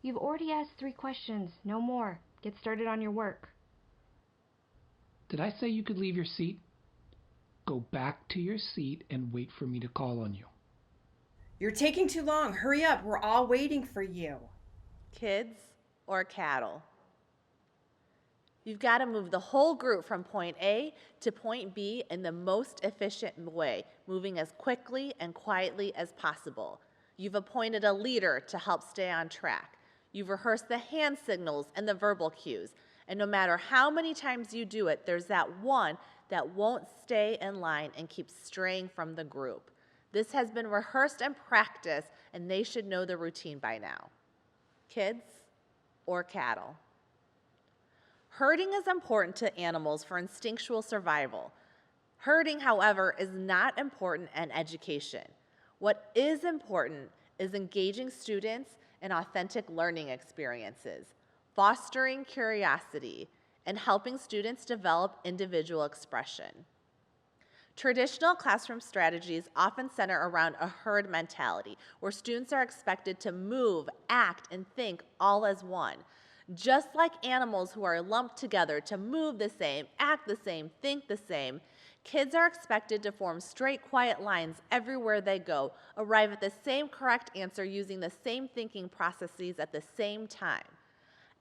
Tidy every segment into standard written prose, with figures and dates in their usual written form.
You've already asked 3 questions. No more. Get started on your work. Did I say you could leave your seat? Go back to your seat and wait for me to call on you. You're taking too long. Hurry up. We're all waiting for you. Kids or cattle? You've got to move the whole group from point A to point B in the most efficient way, moving as quickly and quietly as possible. You've appointed a leader to help stay on track. You've rehearsed the hand signals and the verbal cues. And no matter how many times you do it, there's that one that won't stay in line and keeps straying from the group. This has been rehearsed and practiced, and they should know the routine by now. Kids or cattle? Herding is important to animals for instinctual survival. Herding, however, is not important in education. What is important is engaging students in authentic learning experiences, fostering curiosity, and helping students develop individual expression. Traditional classroom strategies often center around a herd mentality, where students are expected to move, act, and think all as one. Just like animals who are lumped together to move the same, act the same, think the same, kids are expected to form straight, quiet lines everywhere they go, arrive at the same correct answer using the same thinking processes at the same time.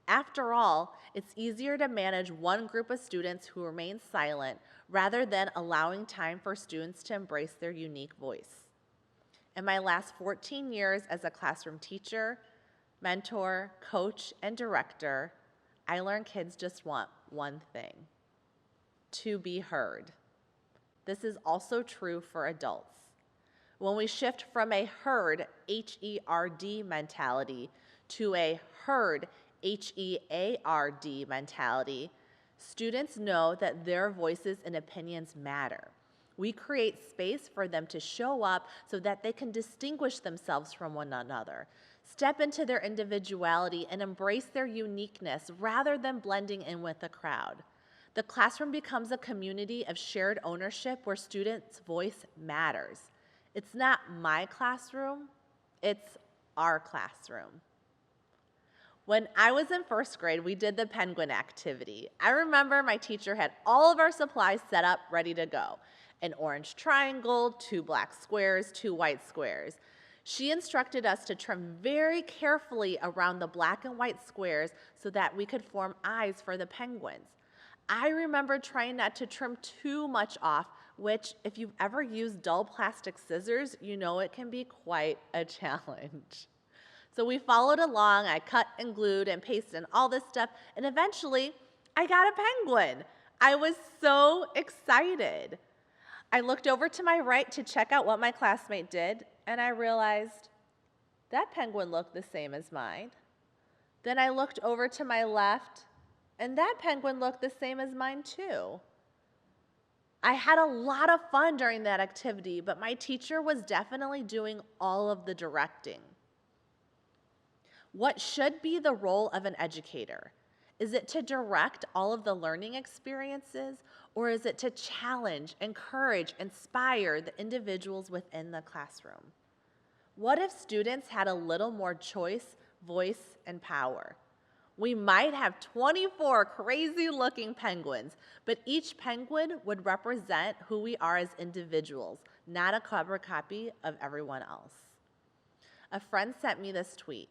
After all, it's easier to manage one group of students who remain silent rather than allowing time for students to embrace their unique voice. In my last 14 years as a classroom teacher, mentor, coach, and director, I learned kids just want one thing: to be heard. This is also true for adults. When we shift from a herd, H-E-R-D mentality, to a herd, H-E-A-R-D mentality, students know that their voices and opinions matter. We create space for them to show up so that they can distinguish themselves from one another, step into their individuality, and embrace their uniqueness rather than blending in with the crowd. The classroom becomes a community of shared ownership where students' voice matters. It's not my classroom, it's our classroom. When I was in first grade, we did the penguin activity. I remember my teacher had all of our supplies set up, ready to go. An orange triangle, 2 black squares, 2 white squares. She instructed us to trim very carefully around the black and white squares so that we could form eyes for the penguins. I remember trying not to trim too much off, which, if you've ever used dull plastic scissors, you know it can be quite a challenge. So we followed along. I cut and glued and pasted and all this stuff, and eventually I got a penguin. I was so excited. I looked over to my right to check out what my classmate did, and I realized that penguin looked the same as mine. Then I looked over to my left, and that penguin looked the same as mine too. I had a lot of fun during that activity, but my teacher was definitely doing all of the directing. What should be the role of an educator? Is it to direct all of the learning experiences, or is it to challenge, encourage, inspire the individuals within the classroom? What if students had a little more choice, voice, and power? We might have 24 crazy-looking penguins, but each penguin would represent who we are as individuals, not a clever copy of everyone else. A friend sent me this tweet.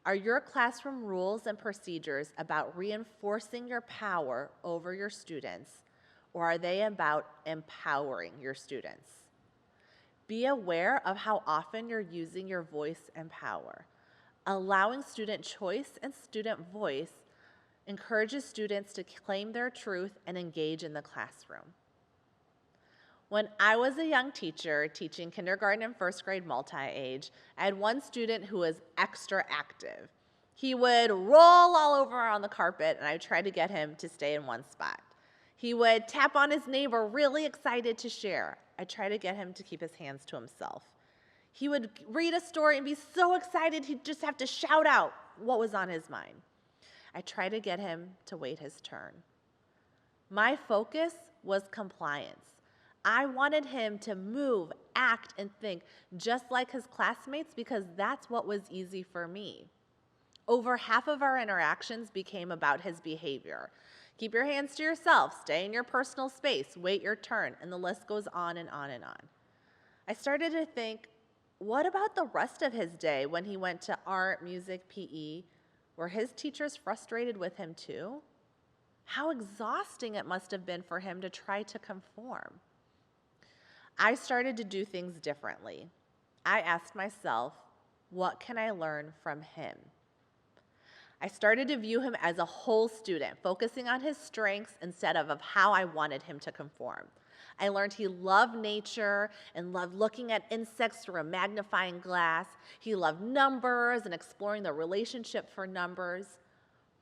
Are your classroom rules and procedures about reinforcing your power over your students, or are they about empowering your students? Be aware of how often you're using your voice and power. Allowing student choice and student voice encourages students to claim their truth and engage in the classroom. When I was a young teacher teaching kindergarten and first grade multi-age, I had one student who was extra active. He would roll all over on the carpet, and I tried to get him to stay in one spot. He would tap on his neighbor, really excited to share. I tried to get him to keep his hands to himself. He would read a story and be so excited he'd just have to shout out what was on his mind. I tried to get him to wait his turn. My focus was compliance. I wanted him to move, act, and think just like his classmates because that's what was easy for me. Over half of our interactions became about his behavior. Keep your hands to yourself, stay in your personal space, wait your turn, and the list goes on and on and on. I started to think, what about the rest of his day when he went to art, music, PE? Were his teachers frustrated with him too? How exhausting it must have been for him to try to conform. I started to do things differently. I asked myself, what can I learn from him? I started to view him as a whole student, focusing on his strengths instead of how I wanted him to conform. I learned he loved nature and loved looking at insects through a magnifying glass. He loved numbers and exploring the relationship for numbers.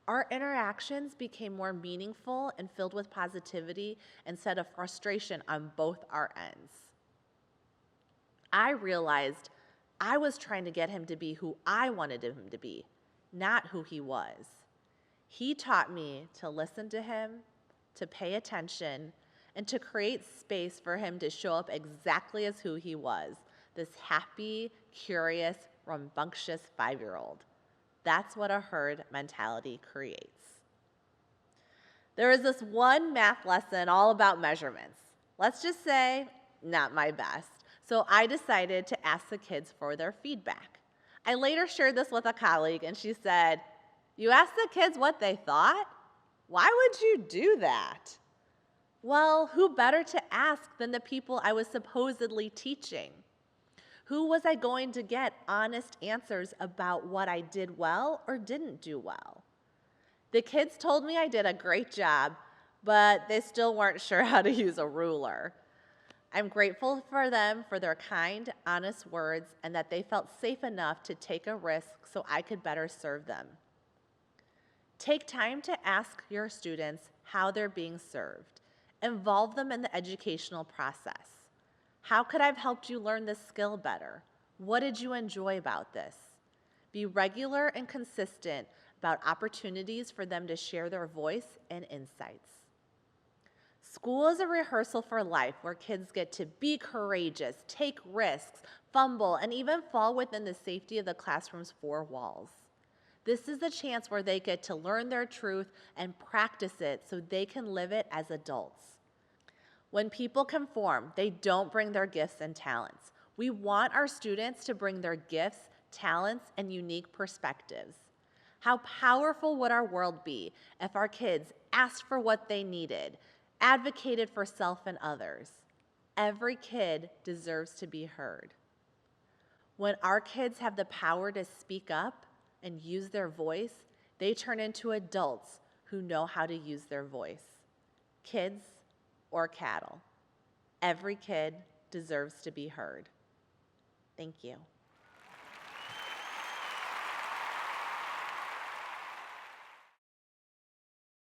Our interactions became more meaningful and filled with positivity instead of frustration on both our ends. I realized I was trying to get him to be who I wanted him to be, not who he was. He taught me to listen to him, to pay attention, and to create space for him to show up exactly as who he was, this happy, curious, rambunctious 5-year-old. That's what a herd mentality creates. There was this one math lesson all about measurements. Let's just say, not my best. So I decided to ask the kids for their feedback. I later shared this with a colleague, and she said, "You asked the kids what they thought? Why would you do that?" Well, who better to ask than the people I was supposedly teaching? Who was I going to get honest answers about what I did well or didn't do well? The kids told me I did a great job, but they still weren't sure how to use a ruler. I'm grateful for them for their kind, honest words and that they felt safe enough to take a risk so I could better serve them. Take time to ask your students how they're being served. Involve them in the educational process. How could I have helped you learn this skill better? What did you enjoy about this? Be regular and consistent about opportunities for them to share their voice and insights. School is a rehearsal for life where kids get to be courageous, take risks, fumble, and even fall within the safety of the classroom's 4 walls. This is the chance where they get to learn their truth and practice it so they can live it as adults. When people conform, they don't bring their gifts and talents. We want our students to bring their gifts, talents, and unique perspectives. How powerful would our world be if our kids asked for what they needed, advocated for self and others? Every kid deserves to be heard. When our kids have the power to speak up and use their voice, they turn into adults who know how to use their voice. Kids or cattle, every kid deserves to be heard. Thank you.